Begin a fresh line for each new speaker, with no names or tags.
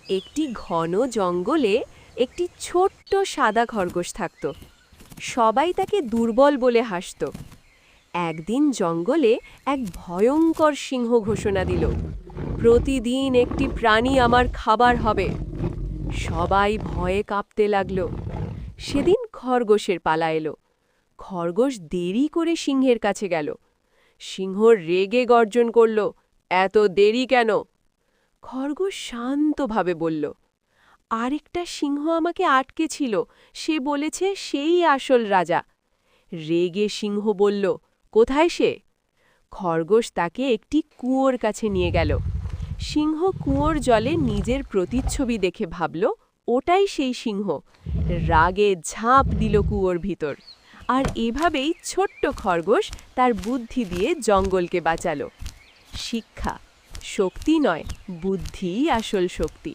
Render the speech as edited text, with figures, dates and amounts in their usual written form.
একটি ঘন জঙ্গলে একটি ছোট্ট সাদা খরগোশ থাকত। সবাই তাকে দুর্বল বলে হাসত। একদিন জঙ্গলে এক ভয়ঙ্কর সিংহ ঘোষণা দিল, প্রতিদিন একটি প্রাণী আমার খাবার হবে। সবাই ভয়ে কাঁপতে লাগল। সেদিন খরগোশের পালা এলো। খরগোশ দেরি করে সিংহের কাছে গেল। সিংহ রেগে গর্জন করল, এত দেরি কেন? খরগোশ শান্তভাবে বলল, আরেকটা সিংহ আমাকে আটকে ছিল, সে বলেছে সেই আসল রাজা। রেগে সিংহ বলল, কোথায় সে? খরগোশ তাকে একটি কুয়োর কাছে নিয়ে গেল। সিংহ কুয়োর জলে নিজের প্রতিচ্ছবি দেখে ভাবল, ওটাই সেই সিংহ। রাগে ঝাঁপ দিল কুয়োর ভিতর। আর এভাবেই ছোট্ট খরগোশ তার বুদ্ধি দিয়ে জঙ্গলকে বাঁচালো। শিক্ষা: শক্তি নয়, বুদ্ধিই আসল শক্তি।